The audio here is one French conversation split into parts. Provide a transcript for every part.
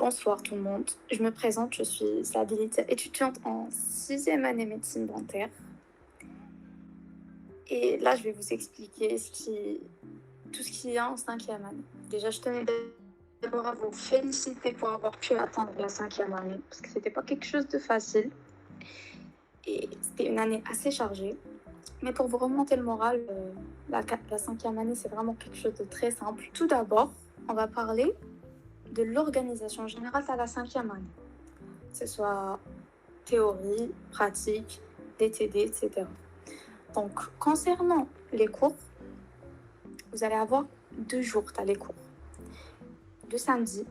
Bonsoir tout le monde. Je me présente, je suis Sabilita, étudiante en sixième année médecine dentaire. Et là, je vais vous expliquer tout ce qu'il y a en cinquième année. Déjà, je tenais d'abord à vous féliciter pour avoir pu atteindre la cinquième année, parce que c'était pas quelque chose de facile. Et c'était une année assez chargée. Mais pour vous remonter le moral, la cinquième année, c'est vraiment quelque chose de très simple. Tout d'abord, on va parler de l'organisation générale à la cinquième année. Que ce soit théorie, pratique, DTD, etc. Donc, concernant les cours, vous allez avoir 2 jours à les cours. Le samedi,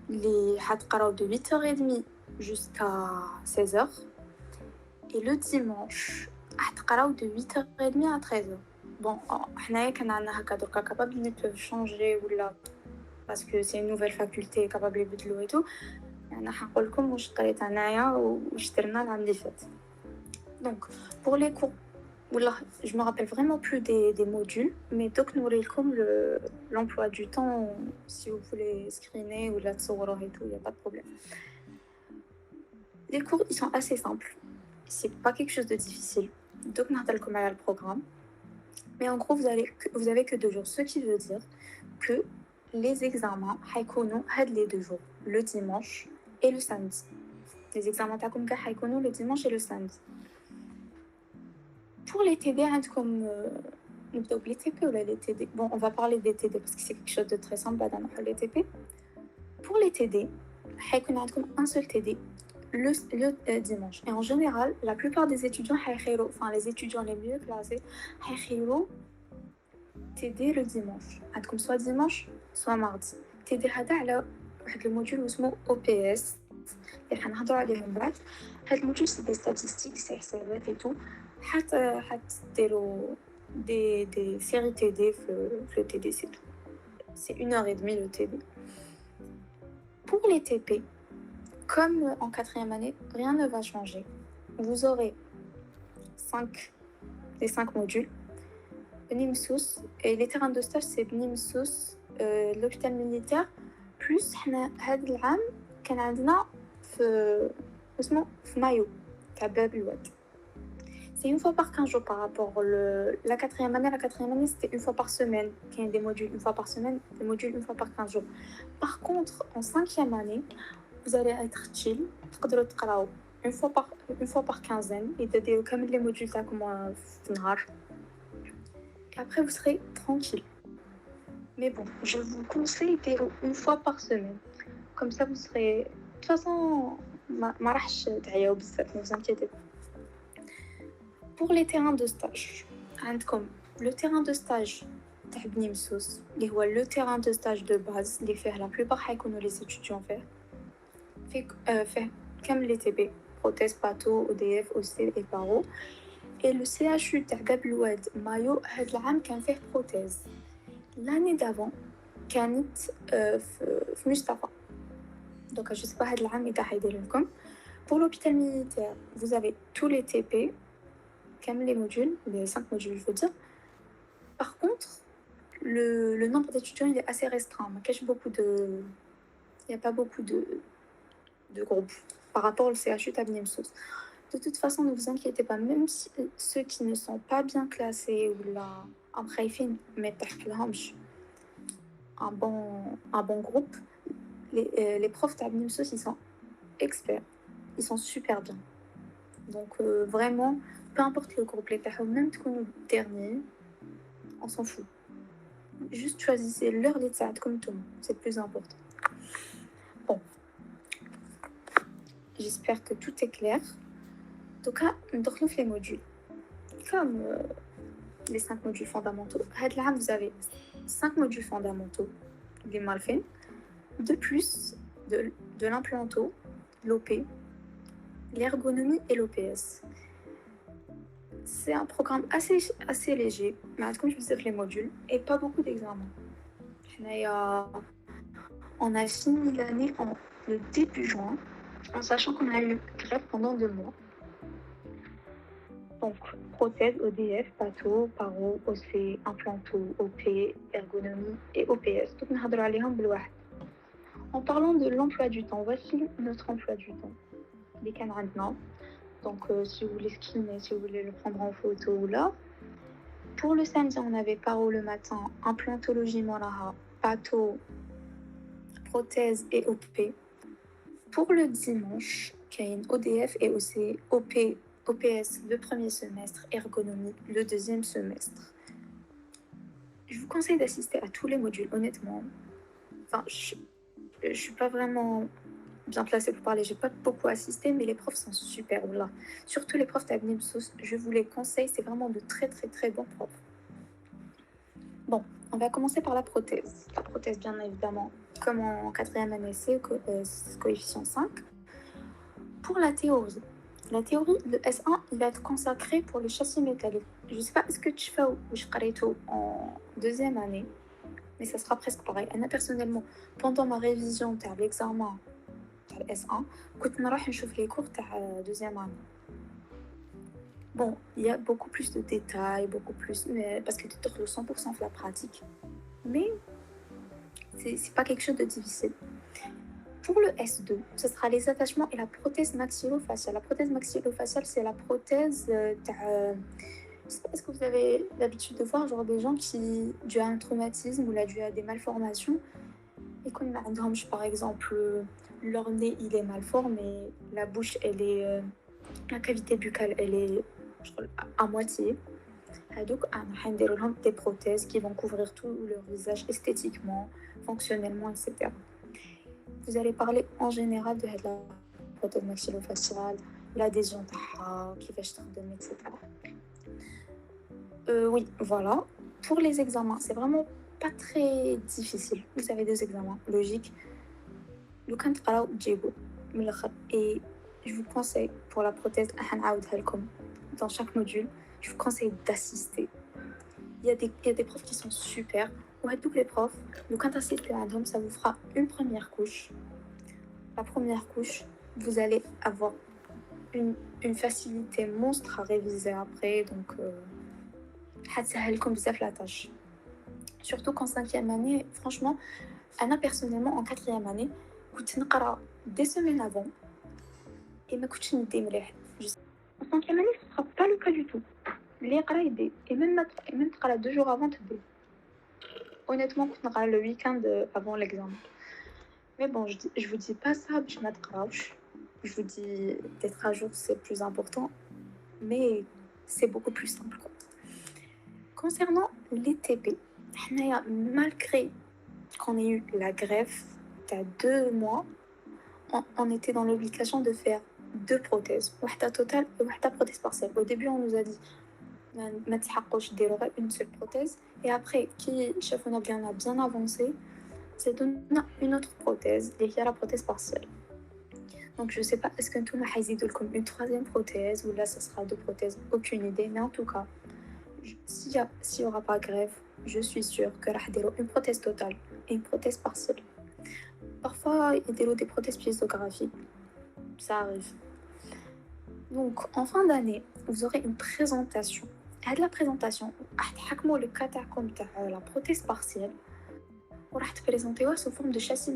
les هتقراو de 8h30 jusqu'à 16h. Et le dimanche, هتقراو de 8h30 à 13h. Bon, حنايا كان عندنا هكا دركا capable ils peuvent changer ولا parce que c'est une nouvelle faculté capable يبدلوا et tout. يعني حنقول لكم واش قريت انايا واش درنا العام اللي فات. Donc, pour les cours, je me rappelle vraiment plus des modules, mais donc nous comme l'emploi du temps, si vous voulez screener ou la tsawara et tout, il n'y a pas de problème. Les cours, ils sont assez simples. C'est pas quelque chose de difficile. Donc, nous avons le programme. Mais en gros, vous avez que 2 jours. Ce qui veut dire que les examens, les 2 jours, le dimanche et le samedi. Les examens, le dimanche et le samedi. Pour les TD, comme les TP ou les TD. Bon, on va parler des TD parce que c'est quelque chose de très simple. Les TP. Pour les TD, il y a un seul TD le dimanche. Et en général, la plupart des étudiants, enfin les étudiants les mieux classés, TD le dimanche. Comme soit dimanche, soit mardi. TD هذا le module اسمه OPS. اللي حنهضروا عليه من بعد. هذا الموديل c'est des statistiques, c'est حسابات et tout. حتديروا des séries TD le TD, c'est tout. C'est 1h30 le TD. Pour les TP, comme en quatrième année, rien ne va changer. Vous aurez 5 modules. Bnimsous, et les terrains de stage, c'est Bnimsous, l'hôpital militaire, plus هذا العام كان عندنا في مايو تاع باب الواد. C'est une fois par 15 jours par rapport la quatrième année. La quatrième année, c'était une fois par semaine. Il y a des modules une fois par semaine, des modules une fois par 15 jours. Par contre, en cinquième année, vous allez être chill. Une fois par quinzaine. Et de comme les modules, ça commence à et après, vous serez tranquille. Mais bon, je vous conseille une fois par semaine. Comme ça, vous serez... De toute façon, ما راحش تعياو بزاف, ne vous inquiétez pas. Pour les terrains de stage, comme le terrain de stage تاع بنيمسوس اللي هو le terrain de stage de base اللي فيه la plupart حيكونوا les étudiants فيه كامل les TP prothèse, pato, ODF, OC et paro. Et le CHU تاع باب الواد مايو هاد العام كان فيه prothèse. L'année d'avant كانت في مصطفى. Donc je sais pas هاد العام إذا حيدير لكم. Pour l'hôpital militaire, vous avez tous les TP, comme les modules, les 5 modules, je veux dire. Par contre, le nombre d'étudiants il est assez restreint. Il n'y a pas beaucoup de groupes par rapport au CHU Tabnimsous. De toute façon, ne vous inquiétez pas, même si ceux qui ne sont pas bien classés ou là, après ils mettent un bon groupe, les profs Tabnimsous, ils sont experts. Ils sont super bien. Donc vraiment, peu importe le groupe, les personnes, même que nous derniers, on s'en fout. Juste choisissez l'heure des tsad comme tout le monde, c'est le plus important. Bon, j'espère que tout est clair. En tout cas, nous les modules. Comme les 5 modules fondamentaux, là vous avez 5 modules fondamentaux, des malfaits, de plus de l'implanto, l'OP, l'ergonomie et l'OPS. C'est un programme assez léger, mais comme je vous disais, les modules, et pas beaucoup d'examens. On a fini l'année le début juin, en sachant qu'on a eu grève pendant 2 mois. Donc, prothèse, ODF, pato, paro, OC, implanto, OP, ergonomie et OPS. Donc, nous allons aller en bloc. En parlant de l'emploi du temps, voici notre emploi du temps. Les canaux maintenant. Donc, si vous voulez screener, si vous voulez le prendre en photo ou là. Pour le samedi, on avait paro le matin, implantologie moraha, patho, prothèse et OP. Pour le dimanche, il y a une ODF et aussi OPS le premier semestre, ergonomie le deuxième semestre. Je vous conseille d'assister à tous les modules, honnêtement. Enfin, je suis pas vraiment bien placée pour parler, j'ai pas beaucoup assisté, mais les profs sont super là. Surtout les profs d'Abnimsos, je vous les conseille, c'est vraiment de très très très bons profs. Bon, on va commencer par la prothèse. La prothèse, bien évidemment, comme en quatrième année, c'est coefficient 5. Pour la théorie, le S1, il va être consacré pour le châssis métallique. Je ne sais pas est-ce que tu fais ou je ferai tout en deuxième année, mais ça sera presque pareil. Moi, personnellement, pendant ma révision de l'examen de S1, je vais voir les cours de deuxième année. Bon, il y a beaucoup plus de détails, beaucoup plus, parce que tu te retrouves 100% de la pratique. Mais c'est pas quelque chose de difficile. Pour le S2, ce sera les attachements et la prothèse maxillofaciale. La prothèse maxillofaciale, c'est la prothèse je sais pas, est-ce que vous avez l'habitude de voir genre des gens qui, dû à un traumatisme ou là, dû à des malformations, et qu'on a par exemple, leur nez, il est mal formé, la bouche, elle est, la cavité buccale, elle est à moitié. Donc, on a des prothèses qui vont couvrir tout leur visage esthétiquement, fonctionnellement, etc. Vous allez parler en général de la prothèse maxillofaciale, l'adhésion qui va se redonner, etc. Oui, voilà. Pour les examens, c'est vraiment pas très difficile. Vous avez deux examens logiques. Le kantra ou djibo. Et je vous conseille pour la prothèse, dans chaque module, je vous conseille d'assister. Il y a des profs qui sont super. Ou à tous les profs, le kantra ça vous fera une première couche. La première couche, vous allez avoir une facilité monstre à réviser après. Donc, la tâche. Surtout qu'en cinquième année, franchement, Anna personnellement en quatrième année, je des semaines avant et ma coaching était en cinquième année, ce ne sera pas le cas du tout. Et même 2 jours avant, honnêtement, le week-end avant l'examen. Mais bon, je vous dis pas ça, je vous dis d'être à jour, c'est plus important, mais c'est beaucoup plus simple. Concernant les TP, malgré qu'on ait eu la grève d'il y a 2 mois, on était dans l'obligation de faire 2 prothèses, une totale et une prothèse partielle. Au début, on nous a dit une seule prothèse, et après, qui on a bien avancé, c'est une autre prothèse, et qui est la prothèse partielle. Donc, je sais pas, est-ce que tout le monde comme une troisième prothèse, ou là, ça sera 2 prothèses, aucune idée, mais en tout cas, s'il n'y aura pas grève, je suis sûre que une prothèse totale et une prothèse partielle. Parfois, il y a des prothèses piézographiques. Ça arrive. Donc, en fin d'année, vous aurez une présentation. À la présentation, le cas de la prothèse partielle, vous allez présenter sous forme de châssis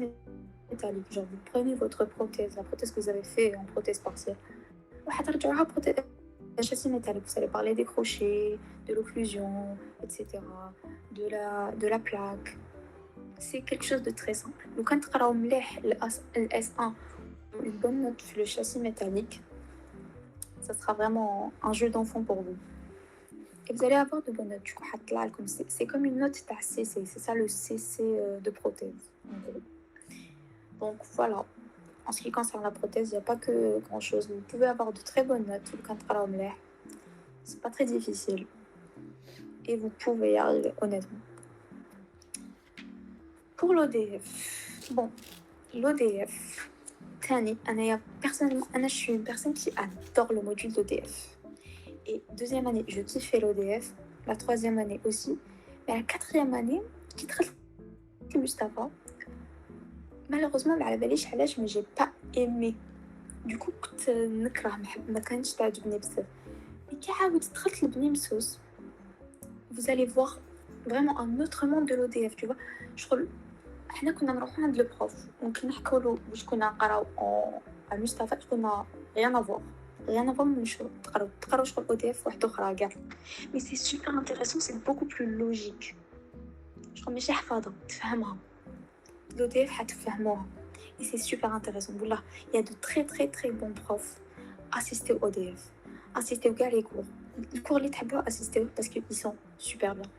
métallique. Genre, vous prenez votre prothèse, la prothèse que vous avez fait en prothèse partielle, vous allez châssis métallique. Vous allez parler des crochets, de l'occlusion, etc., de la plaque. C'est quelque chose de très simple. Donc, quand vous avez le S1, une bonne note sur le châssis métallique, ça sera vraiment un jeu d'enfant pour vous. Et vous allez avoir de bonnes notes. C'est comme une note CC, c'est ça le CC de prothèse. Donc voilà, en ce qui concerne la prothèse, il n'y a pas que grand chose. Vous pouvez avoir de très bonnes notes. C'est pas très difficile. Et vous pouvez y arriver, honnêtement. Pour l'ODF, bon, l'ODF, personnellement, je suis une personne qui adore le module d'ODF. Et deuxième année, je kiffais l'ODF. La troisième année aussi. Mais la quatrième année, qui traite Mustafa, malheureusement, mais j'ai pas aimé. Du coup, vous allez voir vraiment un autre monde de l'ODF, tu vois. حنا كنا نروحو عند لو بروف ممكن نحكوا له واش كنا نقراو على المستوى كنا rien à voir من شو تقراو شغل او دي اف واحده اخرى كاع مي سي سوبر انتريسون سي بوكو بلو لوجيك شغل ماشي حفاظه تفهمها لو دي اف حتفهموها et c'est super intéressant voilà il y a de très bons profs assister au DF assister aux les cours les تحبوا assister parce qu'ils sont super bien.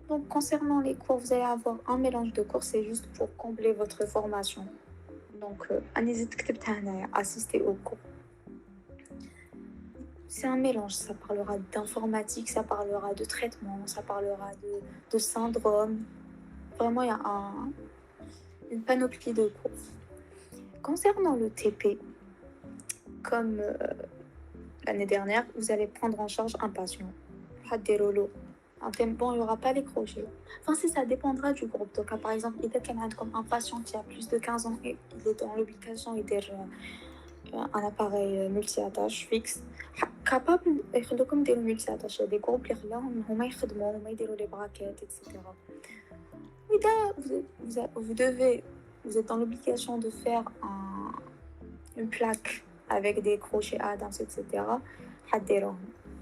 Donc, concernant les cours, vous allez avoir un mélange de cours, c'est juste pour combler votre formation. Donc, assister aux cours. C'est un mélange, ça parlera d'informatique, ça parlera de traitement, ça parlera de syndrome. Vraiment, il y a une panoplie de cours. Concernant le TP, comme l'année dernière, vous allez prendre en charge un patient. Bon, il n'y aura pas les crochets. Enfin, ça dépendra du groupe. Donc, par exemple, il y a comme un patient qui a plus de 15 ans et il est dans l'obligation d'avoir un appareil multi-attache fixe. Capable de comme des multi-attaches. Il y a des groupes qui font les braquettes, etc. Vous êtes dans l'obligation de faire une plaque avec des crochets Adams, etc.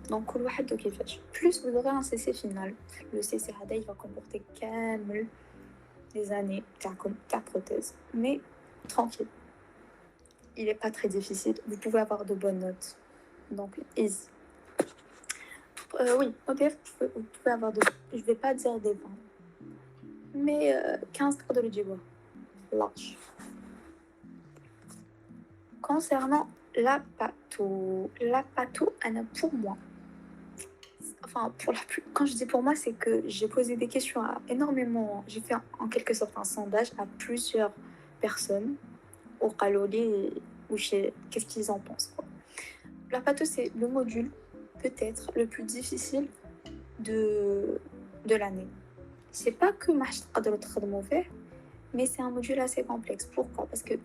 Donc, plus vous aurez un CC final. Le CC il va comporter les années de prothèse. Mais tranquille. Il n'est pas très difficile. Vous pouvez avoir de bonnes notes. Donc, easy. Oui, ODF, vous pouvez avoir je ne vais pas dire des 20. Mais 15 de l'Ujibo. Large. Concernant la pato, pour moi, enfin, quand je dis pour moi, c'est que j'ai posé des questions à énormément, j'ai fait en quelque sorte un sondage à plusieurs personnes au Kaloli ou qu'est-ce qu'ils en pensent, quoi. La pato, c'est le module peut-être le plus difficile de l'année. C'est pas que mais c'est un module assez complexe. Pourquoi? Parce que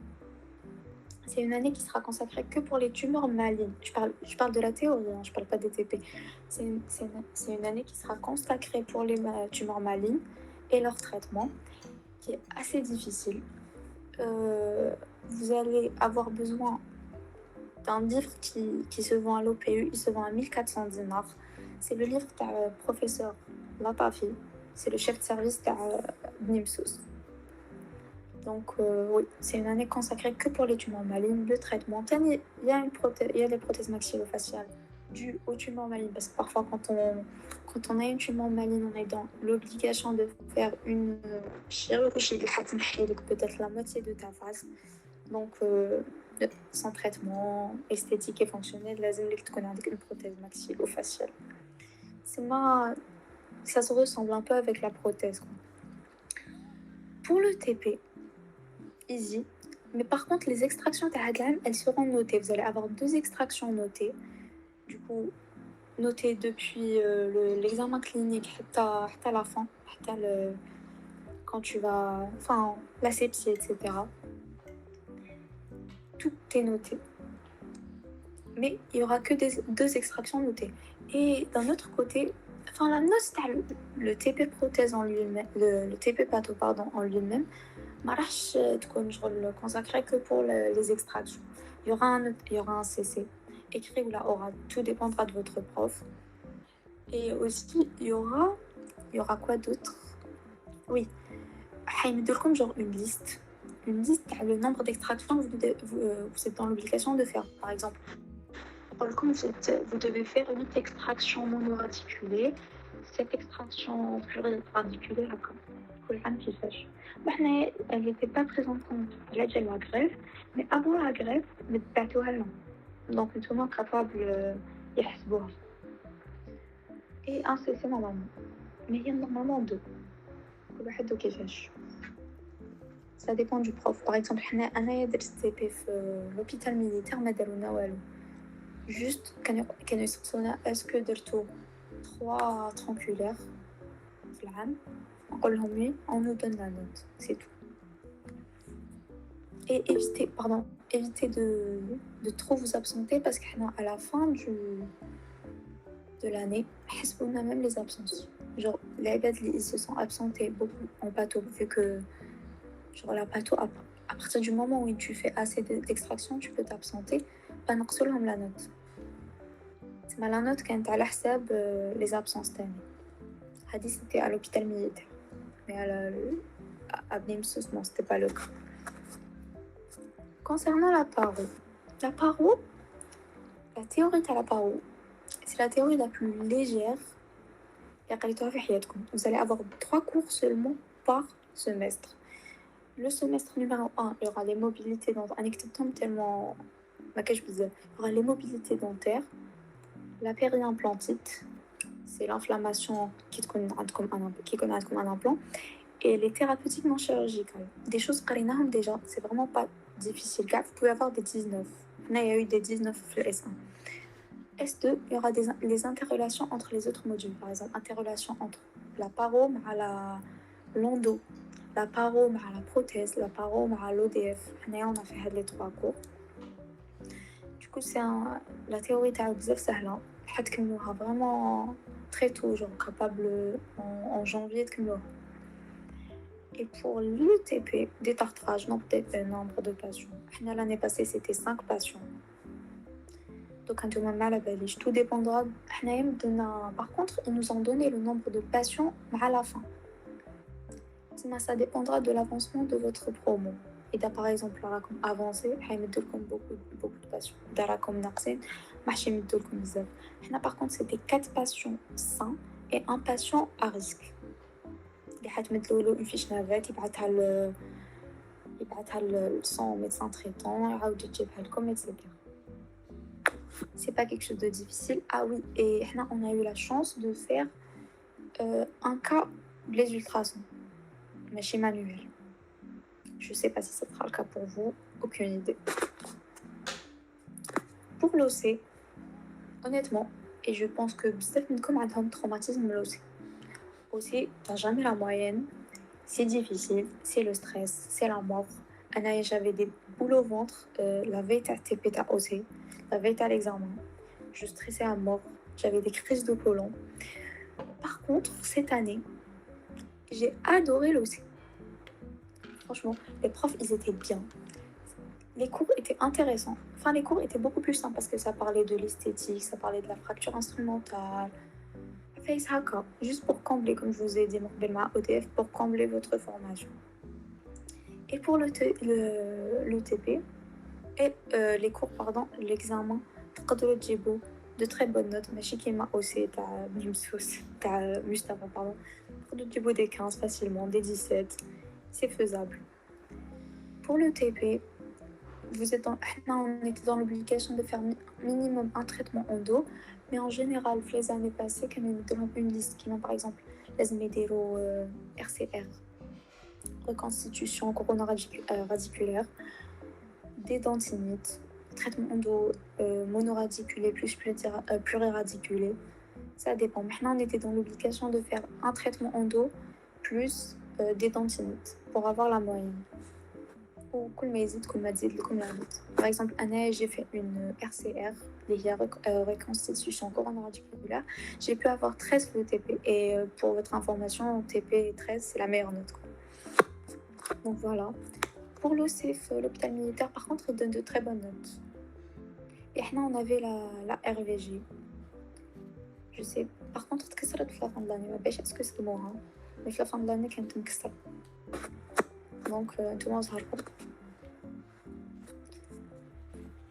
c'est une année qui sera consacrée que pour les tumeurs malignes. Je parle de la théorie, hein, je parle pas des TP. C'est une année qui sera consacrée pour les tumeurs malignes et leur traitement, qui est assez difficile. Vous allez avoir besoin d'un livre qui se vend à l'OPU, il se vend à 1400 dinars. C'est le livre du professeur Latafi, c'est le chef de service de Nimsous. Donc, oui, c'est une année consacrée que pour les tumeurs malignes, le traitement. Il y a des prothèses maxillofaciales dues aux tumeurs malignes, parce que parfois, quand on a une tumeur maligne, on est dans l'obligation de faire une chirurgie, peut-être la moitié de ta face. Donc, sans traitement esthétique et fonctionnel, une prothèse maxillofaciale. Ça se ressemble un peu avec la prothèse, quoi. Pour le TP, easy. Mais par contre, les extractions elles seront notées. Vous allez avoir 2 extractions notées. Du coup, notées depuis l'examen clinique à la fin, quand tu vas... Enfin, l'asepsie, etc. Tout est noté. Mais il n'y aura que 2 extractions notées. Et d'un autre côté, enfin, la note, le TP prothèse en lui-même, le TP pato, pardon, en lui-même, je le consacrerai que pour les extractions. Il y aura un CC écrit ou la oral, tout dépendra de votre prof. Et aussi, il y aura quoi d'autre? Oui, comme genre une liste le nombre d'extractions que vous êtes dans l'obligation de faire. Par exemple, comme vous devez faire 8 extractions monoradiculées, 7 extractions pluriradiculaires après. Elle n'était pas présente quand la grève, mais avant la grève, donc tout le monde est capable de voir. Et un CC normalement. Mais il y a normalement 2. Ça dépend du prof. Par exemple, j'ai fait l'hôpital militaire, juste est-ce que درتو 3 tronculaires في العام نقول لهم oui, on nous donne la note, c'est tout. Et évitez de trop vous absenter parce qu'à la fin de l'année, on a même les absences. Genre, les gars, ils se sont absentés beaucoup en bateau vu que Genre la pato, à partir du moment où tu fais assez d'extraction, tu peux t'absenter. Pas نقصولهم la note. تسمى la note كانت على حساب les absences تاني. هادي c'était à l'hôpital militaire. Mais à Bnimsos, non, c'était pas le cas. Concernant la paro, la théorie de la paro, c'est la théorie la plus légère. Vous allez avoir 3 cours seulement par semestre. Le semestre numéro 1, il y aura les mobilités dentaires. Tellement... Il y aura les mobilités dentaires, la périimplantite, c'est l'inflammation qui connaît comme un implant, et les thérapeutiques non chirurgicales. Des choses قريناهم déjà, c'est vraiment pas difficile. Vous pouvez avoir des 19. Il y a eu des 19 sur le S1. S2, il y aura les interrelations entre les autres modules. Par exemple, interrelation entre la parome à l'endo, la parome à la prothèse, la parome à l'ODF. On a fait les 3 cours. Du coup, c'est la théorie de بزاف سهلة. حد كملوها vraiment très tôt, genre capable en janvier de كملوها. Et pour l'UTP, détartrage, non peut-être le nombre de patients. L'année passée, c'était 5 patients. Donc, tout dépendra. Par contre, ils nous ont donné le nombre de patients à la fin. Ça dépendra de l'avancement de votre promo. Et par exemple, avancé, il y a beaucoup de patients. Comme Narsen, par contre, c'était 4 patients sains et 1 patient à risque. Il y a une fiche navette, il y a son médecin traitant, etc. C'est pas quelque chose de difficile. Ah oui, et on a eu la chance de faire un cas les ultrasons, machine manuelle. Je sais pas si ça sera le cas pour vous, aucune idée. Pour l'OC, honnêtement, et je pense que peut-être comme un traumatisme l'OC. OC, t'as jamais la moyenne, c'est difficile, c'est le stress, c'est la mort. J'avais des boules au ventre la veille à TP à OC, la veille à l'examen. Je stressais à mort, j'avais des crises de colon. Par contre, cette année, j'ai adoré l'OC. Franchement, les profs, ils étaient bien. Les cours étaient intéressants. Enfin, les cours étaient beaucoup plus simples parce que ça parlait de l'esthétique, ça parlait de la fracture instrumentale. Face haka, juste pour combler, comme je vous ai dit, mon ODF, pour combler votre formation. Et pour le TP, et les cours, pardon, l'examen, de très bonnes notes. Machine qui m'a aussi, t'as Bnimsos, t'as Mustafa, pardon. Des 15 facilement, des 17, c'est faisable. Pour le TP, on était dans l'obligation de faire minimum un traitement endo, mais en général, les années passées, quand même, nous avons une liste qui ont par exemple les médéros RCR, reconstitution coronaradiculaire, des dentinites, traitement endo monoradiculé plus pluriradiculé. Ça dépend. Maintenant, on était dans l'obligation de faire un traitement endo plus des dentinites pour avoir la moyenne. Ou par exemple, j'ai fait une RCR, reconstitution coronaradiculaire. J'ai pu avoir 13 pour le TP. Et pour votre information, TP 13, c'est la meilleure note. Donc voilà. Pour l'OCF, l'hôpital militaire, par contre, il donne de très bonnes notes. Et maintenant, on avait la RVG. Je sais, par contre, اتكسرت في la fin de l'année. ما باش est-ce que c'est moi, hein? Mais في la fin de l'année, كانت مكسرة. Donc, نتوما ظهركم.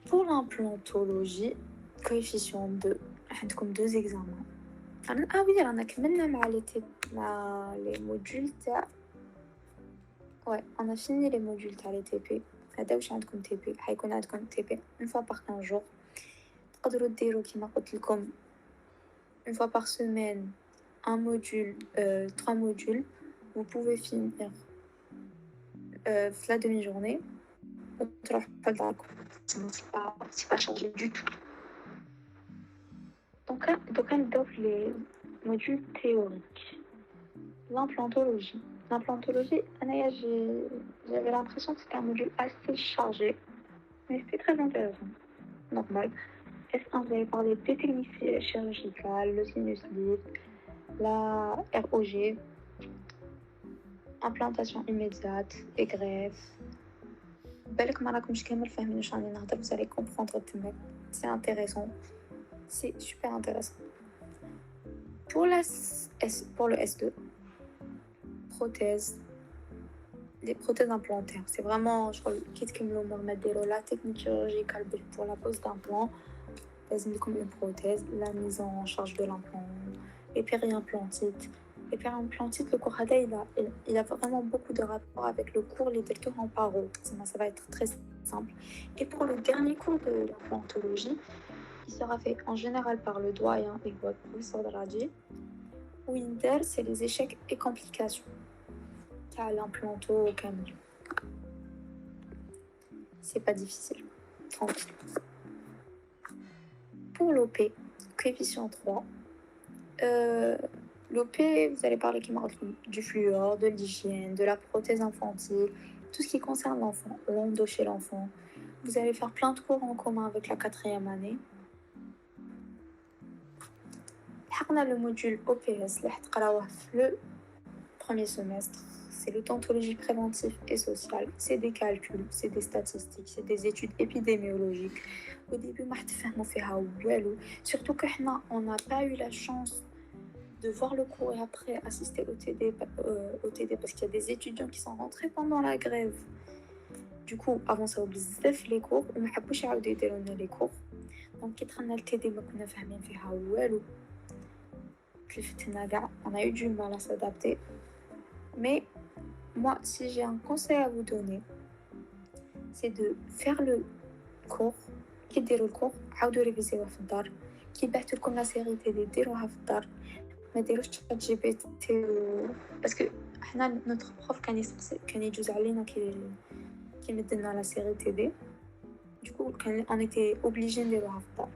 Pour l'implantologie, coefficient 2, عندكم 2 examens. Ah oui, رانا كملنا مع les modules تاع. Ouais, on a fini les modules تاع les TP. هذا واش عندكم TP. حيكون عندكم TP une fois par 15 jours. تقدروا ديروا كيما قلت لكم une fois par semaine un module, 3 modules. Vous pouvez finir la demi-journée. C'est pas changé du tout. Donc on offre les modules théoriques. L'implantologie. L'implantologie, j'avais l'impression que c'était un module assez chargé, mais c'était très intéressant. Normal. S1, vous allez parler des techniques chirurgicales, le sinus lift, la ROG. implantation immédiate et greffe. بالك ما راكمش كامل فاهمين واش راني نهضر vous allez comprendre تماك. C'est intéressant, c'est super intéressant. Pour le S2, prothèse, les prothèses implantaires, c'est vraiment كي تكملوا ما ديروا la technique chirurgicale pour la pose d'implant, لازم لكم une prothèse, la mise en charge de l'implant, les périimplantites. Les périimplantites, le cours هذا il a vraiment beaucoup de rapport avec le cours les docteurs en paro. Ça va être très simple. Et pour le dernier cours de l'implantologie, il sera fait en général par le doyen et votre professeur de radio. Winder, c'est les échecs et complications. T'as l'implanto au camion. C'est pas difficile. Tranquille. Pour l'OP, coefficient 3, l'OP, vous allez parler du fluor, de l'hygiène, de la prothèse infantile, tout ce qui concerne l'enfant, l'endo chez l'enfant. Vous allez faire plein de cours en commun avec la 4e année. On a le module OPS, le premier semestre. C'est l'odontologie préventive et sociale. C'est des calculs, c'est des statistiques, c'est des études épidémiologiques. Au début, surtout qu'on n'a pas eu la chance de voir le cours et après assister au TD parce qu'il y a des étudiants qui sont rentrés pendant la grève. Du coup, avant ça, on a les cours, on n'a pas eu les cours. Donc, quand on a le TD, on a eu du mal à s'adapter. Mais moi, si j'ai un conseil à vous donner, c'est de faire le cours, qui déroule le cours, عاودوا réviser في الدار, qui بعثوا لكم la série TD ديروها في الدار. ما ديروش تشات جي بي تي باسكو حنا نوتر بروف كان يجوز علينا كي مدلنا لا سيري تي دي دوكو كان on était obligé نديروها في الدار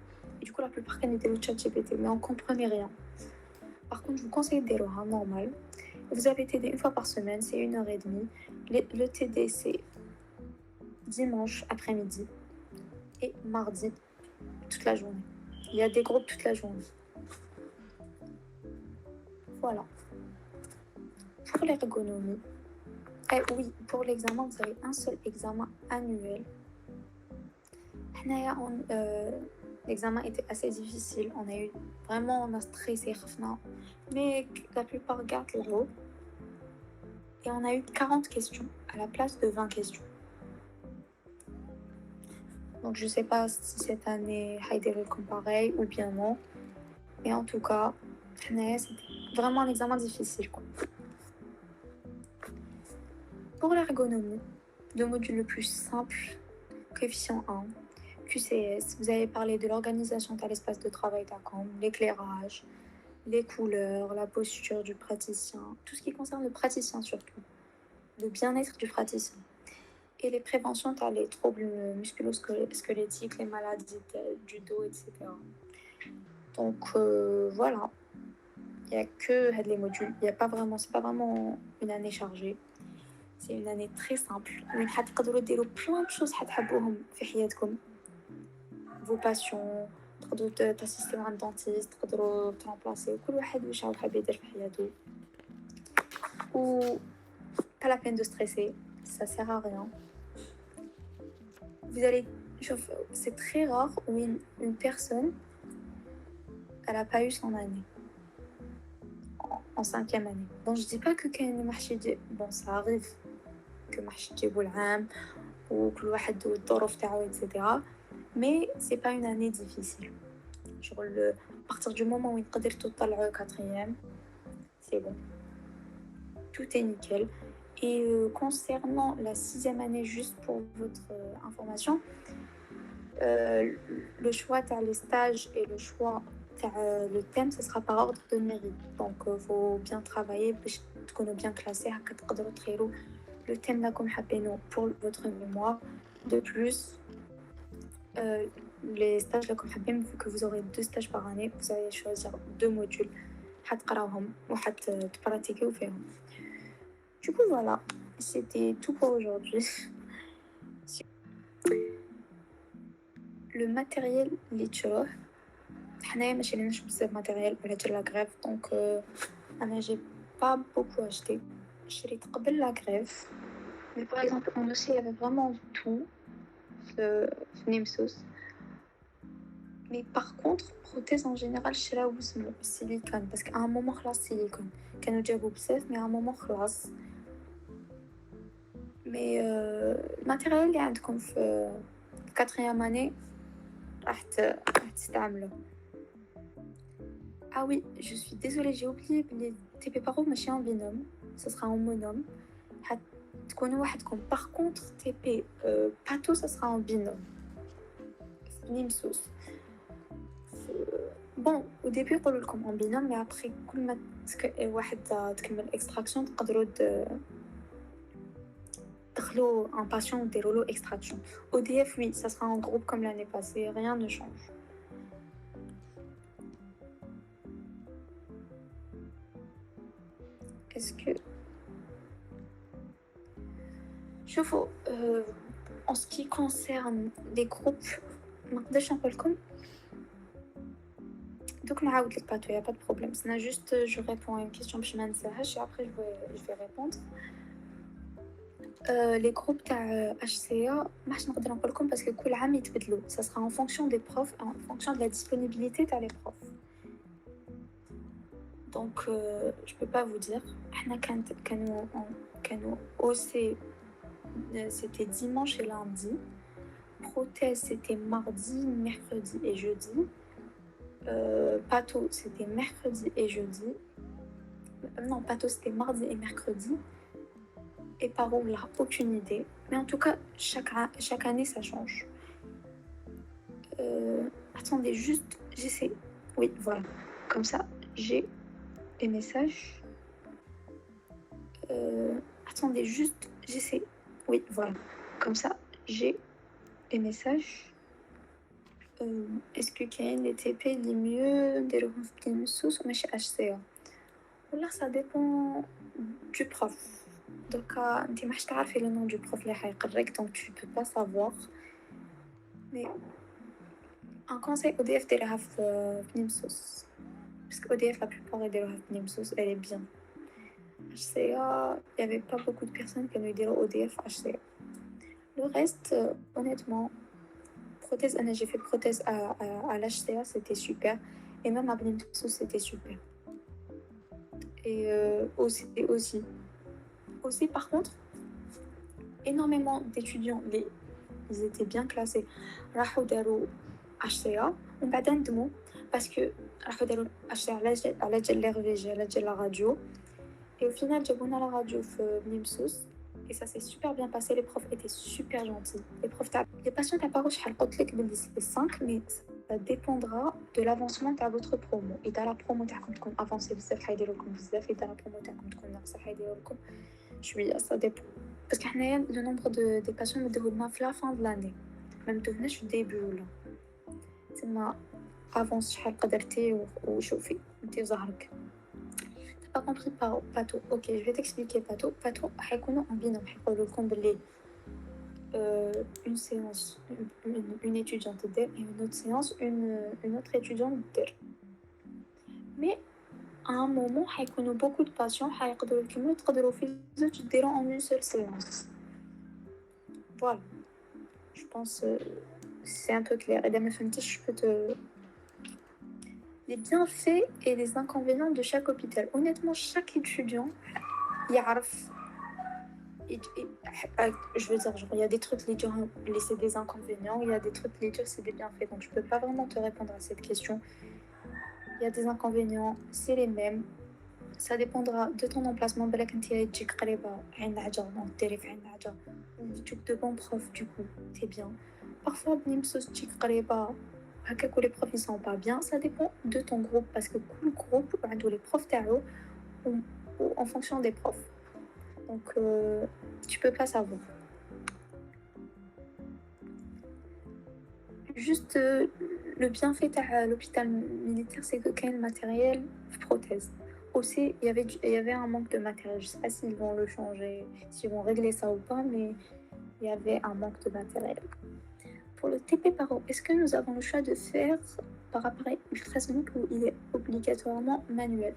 دوكو لا بلوبار كانوا يديروا تشات جي بي تي mais on comprenait rien. Par contre, je vous conseille ديروها normal. Vous avez TD une fois par semaine, c'est 1h30. Le TD c'est dimanche après-midi et mardi toute la journée. Il y a des groupes toute la journée. Voilà. Pour l'ergonomie, oui, pour l'examen, vous avez un seul examen annuel. L'examen était assez difficile. On a stressé, mais la plupart gardent le haut. Et on a eu 40 questions à la place de 20 questions. Donc je sais pas si cette année, Heidelberg comme pareil ou bien non. Mais en tout cas, c'était vraiment un examen difficile, quoi. Pour l'ergonomie, le module le plus simple, coefficient 1, QCS, vous avez parlé de l'organisation de l'espace de travail d'ACOM, l'éclairage, les couleurs, la posture du praticien, tout ce qui concerne le praticien surtout, le bien-être du praticien. Et les préventions, tu as les troubles musculo-squelettiques, les maladies du dos, etc. Donc voilà, il n'y a que les modules, c'est pas vraiment une année chargée. C'est une année très simple. وين حتقدروا ديروا plein de choses حتحبوهم في حياتكم. Vos passions, تقدروا تاسيستيو عند dentiste, تقدروا ترامبلاسيو كل واحد واش حاب يدير في حياته. Ou pas la peine de stresser, ça sert à rien. Vous allez, c'est très rare où une personne, elle a pas eu son année en 5e année. Bon, je dis pas que كاين محشي bon ça arrive que محشي تجيبوا العام وكل واحد والظروف تاعو etc. Mais c'est pas une année difficile. Genre à partir du moment où تقدر تطلعوا 4e, c'est bon. Tout est nickel. Et concernant la 6e année, juste pour votre information, le choix t'as les stages et le choix le thème, ce sera par ordre de mérite. Donc faut bien travailler باش تكونوا bien classés هكا تقدروا تخيروا le thème راكم حابينه pour votre mémoire. De plus, les stages راكم حابين, vu que vous aurez 2 stages par année, vous allez choisir 2 modules حتقراوهم وحتبراتيكيو فيهم. Du coup voilà, c'était tout pour aujourd'hui. Le matériel اللي تشروه حنايا ما شريناش بزاف ماتيريال على جال لا غريف, donc انا j'ai pas beaucoup acheté. شريت قبل لا grève. Mais par exemple, en Russie, il y avait vraiment tout في نيمسوس. Mais par contre, prothèse en général, شراو اسمه silicone parce qu'à un moment خلاص silicone كانوا جابوا بزاف mais à un moment خلاص. Mais الماتيريال اللي عندكم في quatrième année راح تستعملوه. Ah oui, je suis désolée, j'ai oublié les TP Paro ماشي en binôme, ça sera en monôme. تكونوا وحدكم. Par contre, TP Pato, ça sera en binôme. Nimsos. Bon, au début يقولوا لكم en binôme, mais après كل ما واحد تكمل extraction تقدروا تدخلوا un patient وديروا له extraction. ODF, oui, ça sera en groupe comme l'année passée, rien ne change. Est-ce que شوفوا en ce qui concerne les groupes ما نقدرش نقول لكم دوك نعاود لك باتو يا با de problème. C'est juste je réponds à une question باش ما ننساهاش et après je vais répondre. Les groupes تاع HCA ماش نقدر نقول لكم parce que كل عام يتبدلوا. Ça sera en fonction des profs, en fonction de la disponibilité تاع les profs. Donc je peux pas vous dire. احنا كانوا OC c'était dimanche et lundi. Prothèse c'était mardi, mercredi et jeudi. Pato c'était mercredi et jeudi. Non, Pato c'était mardi et mercredi. Et Paro, on n'a aucune idée. Mais en tout cas, chaque année ça change. Attendez, juste, j'essaie. Oui, voilà. Comme ça, j'ai les messages. Attendez, juste, j'essaie. Oui, voilà. Comme ça, j'ai les messages. Est-ce que Kain et TP les mieux des Nimsos ou chez HCA? Là, ça dépend du prof. Donc, tu ne sais pas le nom du prof, donc tu ne peux pas savoir. Mais un conseil ODF de la Nimsos. Parce que ODF, la plupart de la Nimsos, elle est bien. HCA, il n'y avait pas beaucoup de personnes qui nous disaient ODF, HCA. Le reste, honnêtement, prothèse, j'ai fait prothèse à l'HCA, c'était super. Et même à Nimsos, c'était super. Et aussi, par contre, énormément d'étudiants, ils étaient bien classés. راحوا داروا HCA ومن بعد ندموا parce que راحوا داروا HCA على جال l'RVG على جال la radio. Et au final, جابونا la radio في Nimsos et ça s'est super bien passé. Les profs étaient super gentils. Les patients تاع باغو شحال قلت لك بلي c'est 5 mais ça dépendra de l'avancement تاع votre promo. إذا la promo تاعكم تكون avancée بزاف حيديروا لكم بزاف، إذا la promo تاعكم تكون ناقصة حيديروا لكم شوية. Ça dépend. Parce que le nombre des patients me déroule à la fin de l'année. Même de venir au début là. C'est ma avance شحال قدرتي وشوفي انت ظهرك. T'as pas compris Pato. Ok, je vais t'expliquer Pato. Pato حيكونوا en binôme. حيقولوا لكم بلي une séance une étudiante دير et une autre séance une autre étudiante دير. Mais à un moment حيكونوا beaucoup de patients حيقدروا يكملوا تقدروا في زوج ديروا en une seule séance. Voilà. Je pense c'est un peu clair. Et dans je peux te les bienfaits et les inconvénients de chaque hôpital. Honnêtement, chaque étudiant يعرف je veux dire genre il y a des trucs les dire c'est des inconvénients, il y a des trucs les dire c'est des bienfaits. Donc je peux pas vraiment te répondre à cette question. Il y a des inconvénients, c'est les mêmes. Ça dépendra de ton emplacement. بالك انت تجيك قريبه عين حاجه دونك ديري في عين حاجه وتجيك دو بون بروف du coup c'est bien. Parfois بنمسوس تجيك قريبه هكاك les profs ils sont pas bien. Ça dépend de ton groupe parce que كل groupe عنده les profs تاعو en fonction des profs. Donc tu peux pas savoir. Juste le bienfait à l'hôpital militaire c'est que quand le matériel prothèse. Aussi, il y avait un manque de matériel. Je sais pas s'ils vont le changer, s'ils vont régler ça ou pas, mais il y avait un manque de matériel. Pour le TP Paro, est-ce que nous avons le choix de faire par appareil ultrasonique ou il est obligatoirement manuel?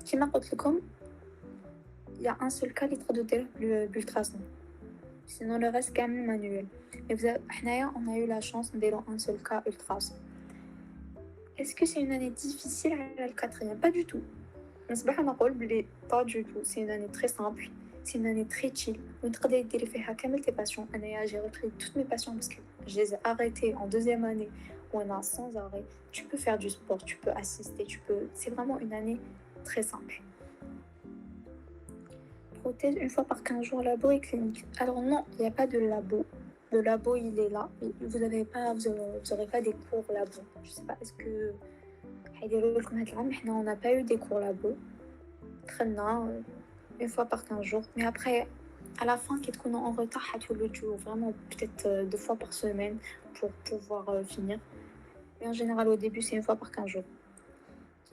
Qui m'a dit comme il y a un seul cas اللي تقدروا ديروه بالultrason. Sinon le reste كامل manuel. Mais حنايا on a eu la chance نديرو un seul cas ultrason. Est-ce que c'est une année difficile على الquatrième? Pas du tout. نصبح نقول بلي pas du tout. C'est une année très simple. C'est une année très chill. وين تقدري ديري فيها كامل tes passions. أنايا j'ai repris toutes mes passions parce que je les ai arrêtées en deuxième année où on a sans arrêt. Tu peux faire du sport, tu peux assister, tu peux... C'est vraiment une année très simple. Prothèse une fois par 15 jours, labo et clinique. Alors non, il n'y a pas de labo. Le labo, il est là. Vous n'aurez pas des cours labo. Je sais pas, est-ce que... on n'a pas eu des cours labo. Très bien, une fois par 15 jours. Mais après, à la fin, quand on est en retard, vraiment peut-être 2 fois par semaine pour pouvoir finir. Mais en général, au début, c'est une fois par 15 jours.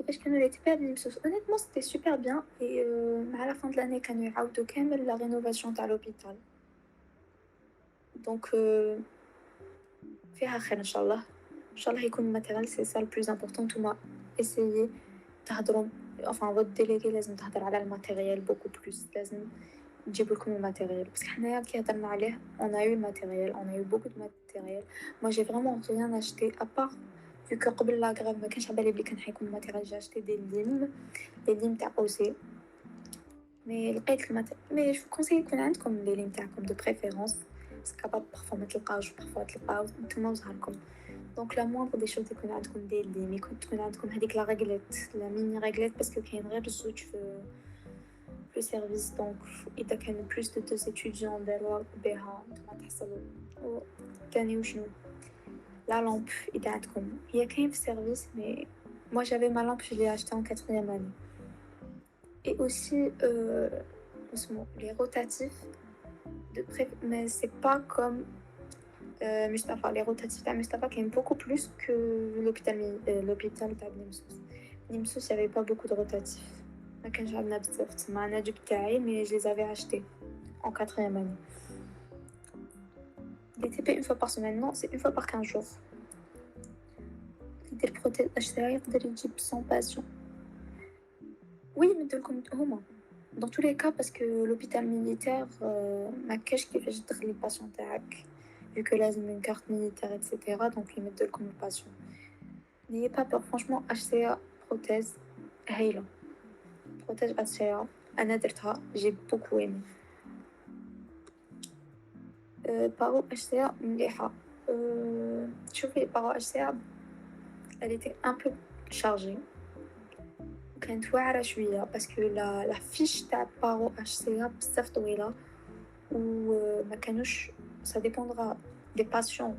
Parce que nous l'étions pas bien. Honnêtement, c'était super bien. Et à la fin de l'année, quand nous avons la rénovation de l'hôpital. Donc, فيها خير إن شاء الله. إن شاء الله يكون matériel, c'est ça le plus important. Tout m'a essayé تهضروا. Enfin, votre délégué لازم تهضر على الماتيريال beaucoup plus. لازم نجيب لكم الماتيريال. Parce que حنايا كي هضرنا عليه, on a eu le matériel, on a eu beaucoup de matériel. Moi, j'ai vraiment rien acheté à part. Vu que قبل la grève ما كانش على بالي بلي كان حيكون الماتيريال. J'ai acheté des limes تاع OC. Mais لقيت mais je vous conseille يكون عندكم les limes تاعكم de préférence. C'est capable parfois ما تلقاوش parfois تلقاو نتوما وزهركم. Donc la moindre des choses يكون عندكم des limes, يكون عندكم هذيك la réglette, la mini réglette parce que كاين غير الزوج في السيرفيس. donc إذا كان plus de 2 étudiants داروا بها نتوما تحصلوا تاني وشنو la lampe إذا عندكم هي كاين في السيرفيس. mais moi j'avais ma lampe, je l'ai achetée en 4e année. Et aussi les rotatifs mais c'est pas comme Mustapha. Les rotatifs à Mustapha qui aiment beaucoup plus que l'hôpital تاع Nimsos. Nimsos, il n'y avait pas beaucoup de rotatifs. ما كانش عندنا بزاف تما. انا جبت تاعي mais je les avais achetés en 4e année. Les TP une fois par semaine, non, c'est une fois par 15 jours. يدير بروتيز اشتريها يقدر يجيب 100 patients. Oui, مدولكم هما dans tous les cas parce que l'hôpital militaire ما كاش كيفاش تدخل لي باسيون تاعك vu que لازم une carte militaire etc. donc يمدولكم الباسيون. n'ayez pas peur, franchement HCA prothèse هايلة. prothèse HCA أنا درتها, j'ai beaucoup aimé. paro HCA مليحة. شوفي paro HCA elle était un peu chargée. كانت واعرة شوية parce que la fiche تاع paro HCA بزاف طويلة وما كانوش. ça dépendra des patients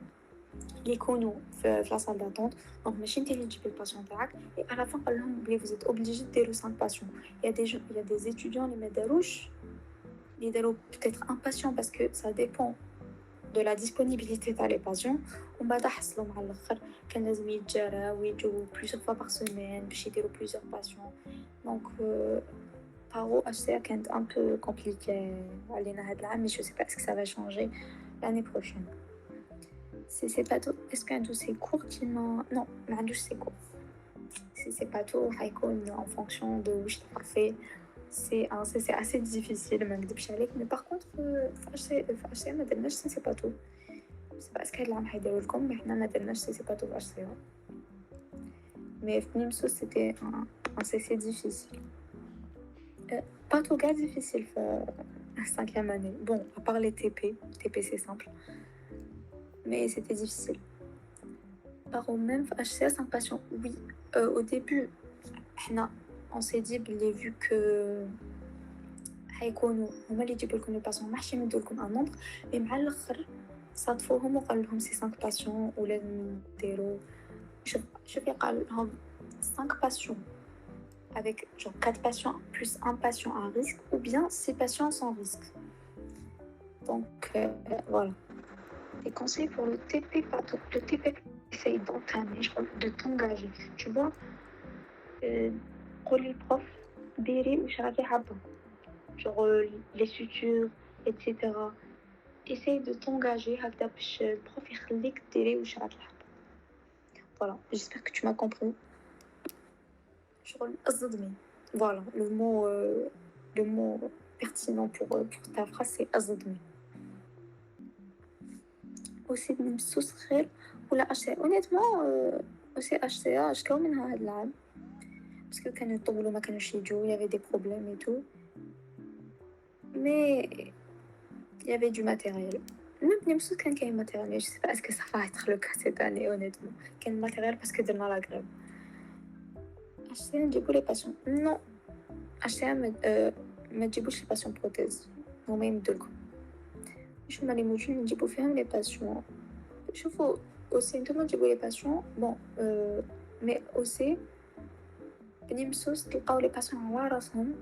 اللي يكونوا في la salle d'attente. donc ماشي انت اللي تجيبي الباسيون تاعك. et à la fin قال لهم بلي vous êtes obligé ديروا 5 patients. il y a des étudiants اللي ما داروش, اللي داروا peut-être un patient parce que ça dépend de la disponibilité تاع les patients. ومن بعد حصلوا مع الاخر كان لازم يتجراو ويجوا plusieurs fois par semaine باش يديروا plusieurs patients. donc paro HCA كانت un peu compliqué علينا هاد العام. mais je sais pas est-ce que ça va changer l'année prochaine. c'est pas tout. est-ce qu'un de ces cours qui m'a non ما عندوش ces cours. c'est pas tout حيكون en fonction de واش تعرفي. c'est assez difficile ما نكذبش عليك. mais par contre في HCA ما درناش c'est pas tout. c'est pas هاد العام حيديروا لكم mais حنا ما درناش c'est pas tout في HCA. mais في Nimsos c'était un CC difficile. pas tout cas difficile في 5e année. bon à part les TP c'est simple mais c'était difficile. par au même HCA 5 patients, oui. Au début on s'est dit vu que حيكونوا هما اللي يجيبوا لكم les patients ماحش يمدوا لكم un nombre. mais مع الاخر صادفوهم وقال لهم c'est 5 patients ولازم ديروا. شوفي قال لهم 5 patients avec genre 4 patients plus un patient à risque ou bien 6 patients sans risque. donc voilà. Les conseils pour le TP pato. Le TP essaye d'entamer, de t'engager. tu vois, قولي البروف ديري واش راكي حابة, genre les sutures etc. essaye de t'engager هكذا باش البروف يخليك ديري واش راكي حابة. voilà, j'espère que tu m'as compris. شغل الصدمي. voilà le mot pertinent pour ta phrase, c'est أصدمي. aussi بنمسوس خير ولا HCA honnêtement aussi HCA شكاو منها هاد العام باسكو كانوا يطولوا ما كانوش يجوا y avait des problèmes et tout mais il y avait du matériel même بنمسوس كان كاين matériel mais je sais pas est-ce que ça va être le cas cette année honnêtement كان matériel parce que درنا la grève HCA نجيبو les patients non HCA ما تجيبوش les patients prothèses هما يمدولكم مش هما لي موجودين نجيبو فيهم les patients شوفوا aussi نتوما تجيبوا les patients bon mais aussi بنمسوس تلقاو les patients على راسهم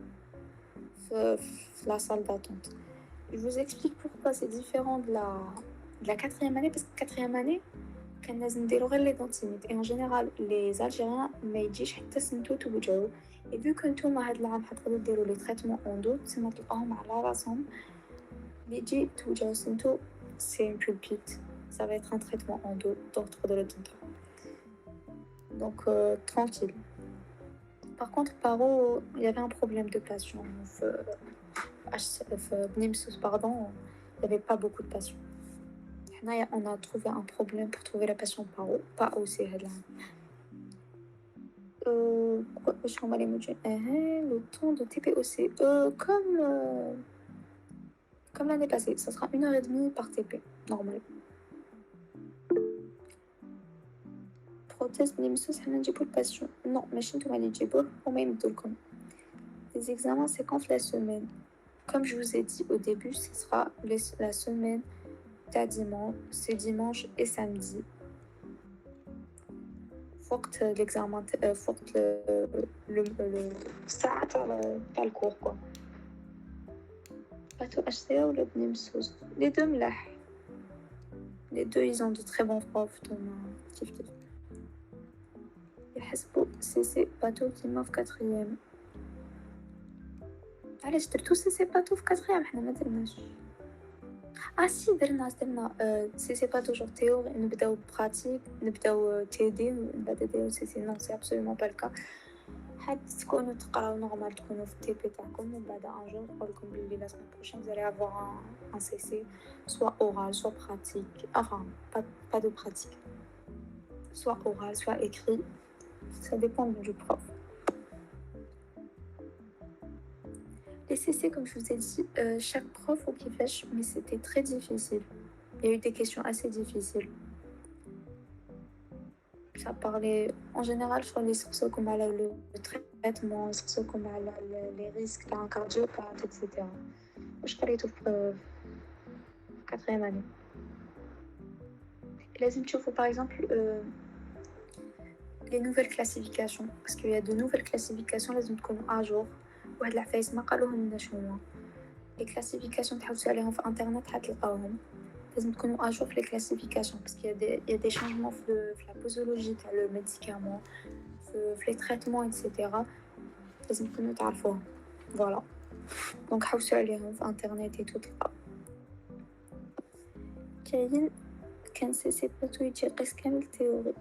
في la salle d'attente. Je vous explique pourquoi c'est différent de la quatrième année parce que quatrième année كان لازم نديرو غير les dents timides et en général les Algériens ما يجيش حتى سنتو توجعوا et vu que نتوما هاد العام حتقدروا ديروا les traitements endo تسمى تلقاهم على راسهم اللي يجي توجعوا سنتو c'est une pulpite ça va être un traitement endo d'ordre de l'odontologie donc tranquille. Par contre, Paro, il y avait un problème de patients. Bnimsous, pardon, il n'y avait pas beaucoup de patients. On a trouvé un problème pour trouver la patient Paro, pas aussi. Le temps de TPOC, comme l'année passée, ça sera 1h30 par TP, normal. Prothèse Bnimsous, on a dit pour le patient. Non, mais chez toi, on a dit pour même comme. Les examens, c'est quand la semaine. Comme je vous ai dit au début, ce sera la semaine de dimanche, c'est dimanche et samedi. Faut l'examen, faut le pas le cours quoi. Bateau HCA ou le Bnimsous. Les deux ملاح. Les deux, ils ont de très bons profs. كيف يحسبوا CC bateau ديما في quatrième. علاش درتو CC bateau في quatrième حنا ما درناش. Ah si درنا CC bateau genre théorie نبداو pratique نبداو TD بعد نديرو CC non c'est absolument pas le cas. حد تكونوا تقراو نورمال تكونوا في التي بي تاعكم ومن بعد ان جور نقولكم بلي la semaine prochaine vous allez avoir un CC soit oral soit pratique enfin pas de pratique soit oral soit écrit ça dépend du prof. Les CC comme je vous ai dit chaque prof au kifesh mais c'était très difficile. Il y a eu des questions assez difficiles. Ça parlait en général sur les sources comme le traitement, les sources comme les risques d'un cardiopathe, etc. Je parlais tout quatrième année. Les il par exemple les nouvelles classifications parce qu'il y a de nouvelles classifications les autres comme à jour ou la face ما قالوهم لنا شنو les classifications تحوسوا عليهم في internet حتلقاوهم لازم تكونوا à jour في les classifications parce qu'il y a des changements في la posologie تاع le médicament في les traitements etc. لازم تكونوا تعرفوهم voilà donc حوسوا عليهم في internet et tout كان CC بلاتو يجي قيس كامل تhéorie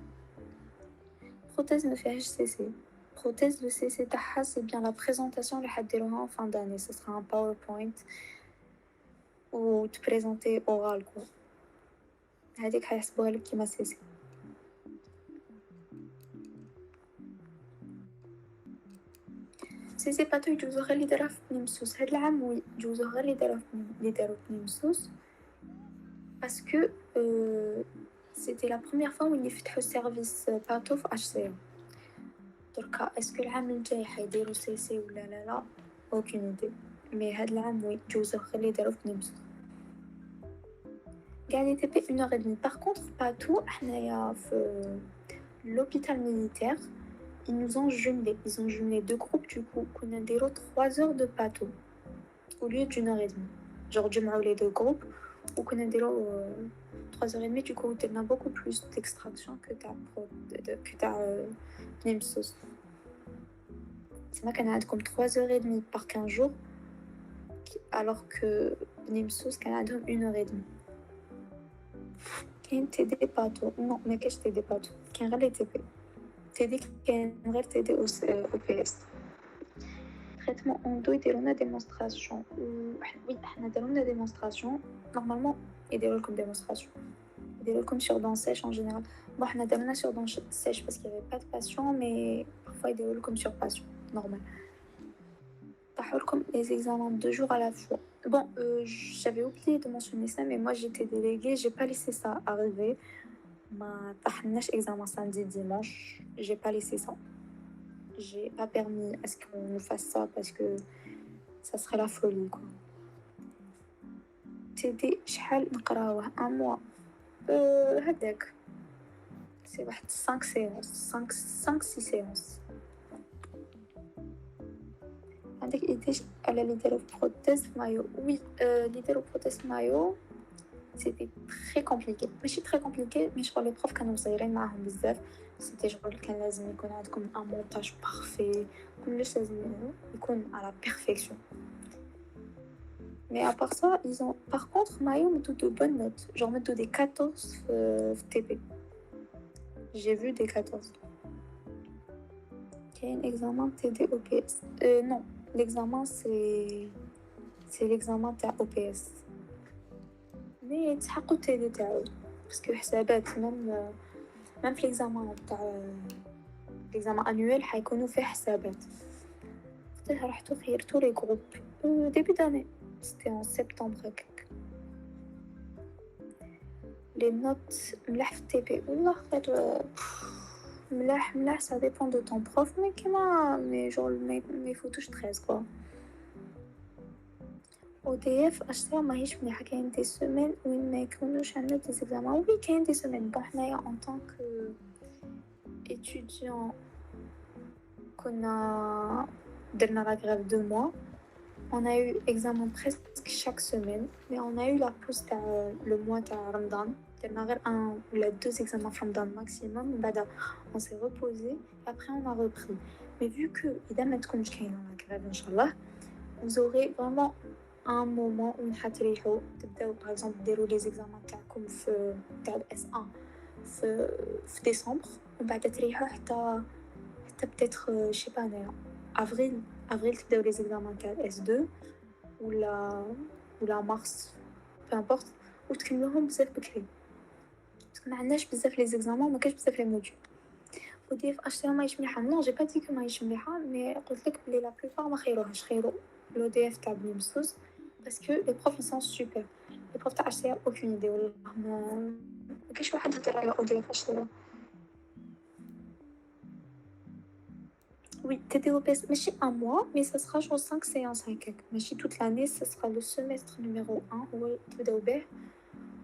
prothèse ما فيهاش CC prothèse le CC تاعها c'est bien la présentation اللي حديروها en fin d'année ce sera un PowerPoint ou te présenter oral quoi هذيك حيحسبوها لك كيما CC CC باتو يجوزو غير اللي داروها في بنمسوس هاد العام وي يجوزو غير اللي دارو في بنمسوس parce que c'était la première fois où ils فتحوا service باتو في HCA دركا اسكو العام الجاي حيديروا CC ولا لا aucune idée mais هاد العام وي يجوزو غير اللي دارو في بنمسوس قاعد TP 1h30 par contre باتو حنايا في l'hôpital militaire ils nous ont jumelé ils ont jumelé deux groupes du coup كنا نديرو 3 heures de bateau au lieu d'une heure et demie genre جمعوا les deux groupes وكنا نديرو 3 heures et demie du coup درنا beaucoup plus d'extraction que تاع بنمسوس تما كان عندكم 3 heures et demie par 15 jours alors que بنمسوس كان عندهم 1 heure et demie كاين تي دي باتو نو ما كاينش تي دي باتو كاين غير لي تي بي تي دي كاين غير تي دي او بي اس traitement endo يديروا لنا démonstration oui احنا داروا لنا démonstration normalement يديروا لكم démonstration يديروا لكم sur dents sèches en général bon احنا داروا لنا sur dents sèches parce qu'il y avait pas de patient mais parfois يديروا لكم sur patient normal طاحوا لكم les examens 2 jours à la fois bon j'avais oublié de mentionner ça mais moi j'étais déléguée j'ai pas laissé ça arriver ما طاحناش examen samedi dimanche j'ai pas laissé ça j'ai pas permis à ce qu'on fasse ça parce que ça serait la folie quoi تدي شحال نقراوه un mois هداك c'est واحد 5 séances 5-6 séances عندك ايديش على اللي داروا بروتيز مايو oui اللي داروا بروتيز مايو c'était très compliqué ماشي très compliqué mais شغل les profs كانوا صايرين معاهم بزاف c'était شغل كان لازم يكون عندكم un montage parfait كلش لازم يكون à la perfection mais à part ça ils ont par contre Mayo mettent de bonnes notes genre mettent des 14 TP j'ai vu des 14 il y a un examen TD OPS non l'examen c'est l'examen تاع OPS mais يتحقوا TD تاعو parce que حسابات même في l'examen تاع l'examen annuel حيكونوا فيه حسابات وقتها رحتو خيرتو لي جروب début d'année c'était en septembre هكاك les notes ملاح في التي بي والله خير ملاح ça dépend de ton prof mais كيما mais genre ما يفوتوش 13 quoi ODF HCR ماهيش مليحة كاين دي سيمين وين ما يكونوش عندنا دي زيكزامان وي كاين دي سيمين بون حنايا en tant que étudiant كنا درنا la grève 2 mois on a eu examen presque chaque semaine mais on a eu la pause تاع le mois تاع رمضان درنا غير un ou deux examens في رمضان maximum من بعد on s'est reposé après on a repris mais vu que إذا ما تكونش كاينة la grève إن شاء الله vous aurez vraiment un moment où حتريحوا تبداو par exemple ديروا les examens تاعكم في تاع S1 في ديسمبر ومن بعد تريحوا حتى peut-être je sais pas أنايا avril تبداو les examens تاع S2 ولا mars peu importe وتكملوهم بزاف بكري باسكو ما عندناش بزاف لي زيكزامان وما كاينش بزاف لي موديول ودي في اشتي ماهيش مليحه نو جي با دي كو ماهيش مليحه مي قلت لك بلي لا بلوبار ما خيروهاش خيروا لو دي اف تاع بني مسوس باسكو لي بروف ils sont super لي بروف تاع اشتي aucune idée والله ما كاينش واحد يهضر على او دي اف اشتي Oui, TDOPS, ماشي un mois, mais ça sera genre 5 séances هكاك ماشي toute l'année, ça sera le semestre numéro 1 هو تبداو به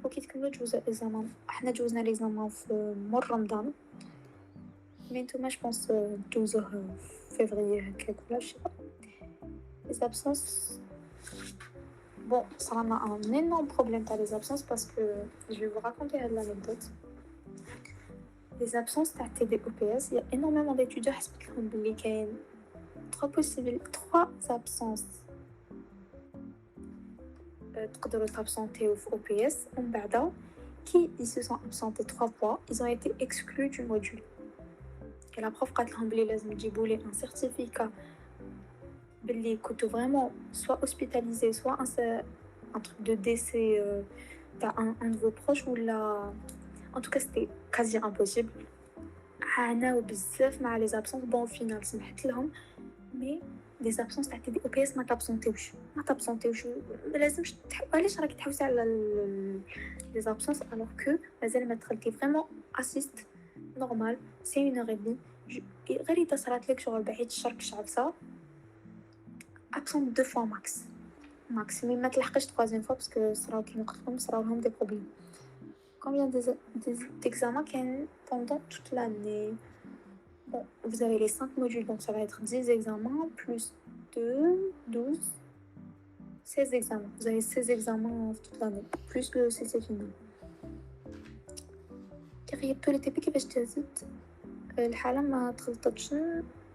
وكي تكملوا تجوزوا الإكزامان احنا جوزنا الإكزامان في مور رمضان مي نتوما جبونس تجوزوه في فيفري هكاك ولا شي les absences bon ça en a un énorme problème تاع les absences parce que je vais vous raconter هاد l'anecdote les absences تاع TDOPS il y a énormément d'étudiants حسبت لهم بلي كاين 3 absences تقدروا تابسونتيو في OPS ومن بعد كي ils se sont absentés 3 fois ils ont été exclus du module et la prof قالت لهم بلي لازم تجيبوا لي un certificat بلي كنتو vraiment soit hospitalisé soit un truc de décès تاع un de vos proches ولا en tout cas c'était quasi impossible عاناو بزاف مع les absences bon au final سمحت لهم mais les absences تاع TDOPS ما تابسونتيوش ما لازمش علاش راكي تحوسي على les absences alors que مازال ما دخلتي vraiment assist normal c'est 1h30 غير إذا صرات لك شغل بعيد الشرك شعبسة absent 2 fois max mais ما تلحقش 3e fois parce que صراو كيما قلت لكم صراو لهم des problèmes combien d'examens كاين pendant toute l'année bon vous avez les 5 modules donc ça va être 10 examens plus 2 12 16 examens vous avez 16 examens toute l'année plus le CC final غيبتو لي تيبي كيفاش تهزت الحاله ما تخلطتش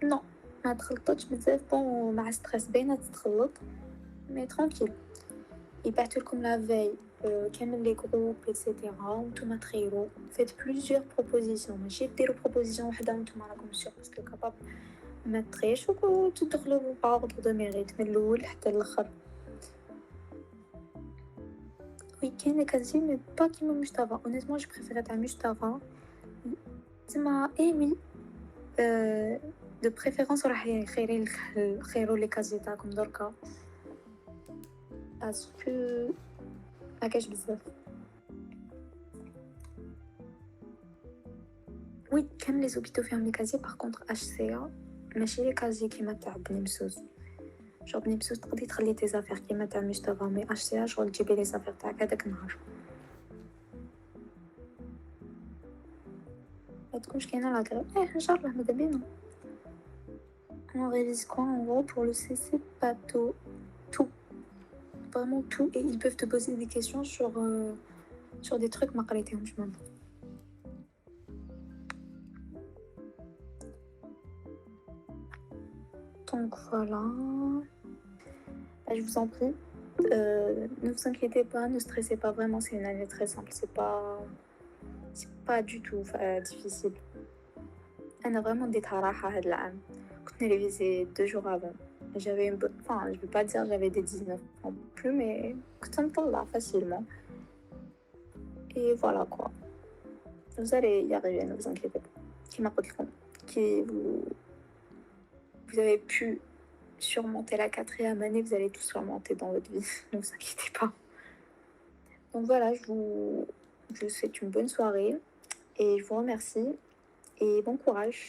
نو ما تخلطتش بزاف بون مع ستريس باينه تتخلط مي ترانكيل يبعثوا لكم لا في كامل لي جروب ايتترا وانتوما تخيروا فيت بليزيور بروبوزيسيون ماشي ديروا بروبوزيسيون وحده وانتوما راكم سيغ باسكو كابابل ما تبقايش وتدخلوا بعض دو ميريت من الأول حتى الآخر. وي كاين لي كازي مي با كيما مجتبى، honnêtement جو بريفيري تاع مجتبى تسمى وي دو بريفيرونس راح خيروا لي كازي تاعكم دركا باسكو مكاش بزاف. وي كامل لي زوبيتو فيهم لي كازي باغ كونطخ اش سي ا ماشي لي كازي كيما تاع بني مسوس. شغل بني مسوس تقدري تخلي تي زافير كيما تاع مجتبى، مي اش سي ا شغل تجيبي لي زافير تاعك هذاك النهار. ما تكونش كاينه لا غريب ان شاء الله ماذا بينا. On révise quoi en gros pour le CC Pato? Tout. Vraiment tout. Et ils peuvent te poser des questions sur des trucs ما قريتهمش même. Donc voilà. Bah, je vous en prie. Ne vous inquiétez pas, ne stressez pas vraiment, c'est une année très simple. C'est pas du tout difficile. أنا vraiment ديتها راحة هاد العام. كنت révisé 2 jours avant. J'avais une bonne... Enfin, je vais pas dire j'avais des 19 non plus, mais كنت نطلع facilement. Et voilà quoi. Vous allez y arriver, ne vous inquiétez pas. Qui m'a قلت لكم qui vous avez pu surmonter la 4e année, vous allez tout surmonter dans votre vie, ne vous inquiétez pas. Donc voilà, je vous souhaite une bonne soirée et je vous remercie et bon courage.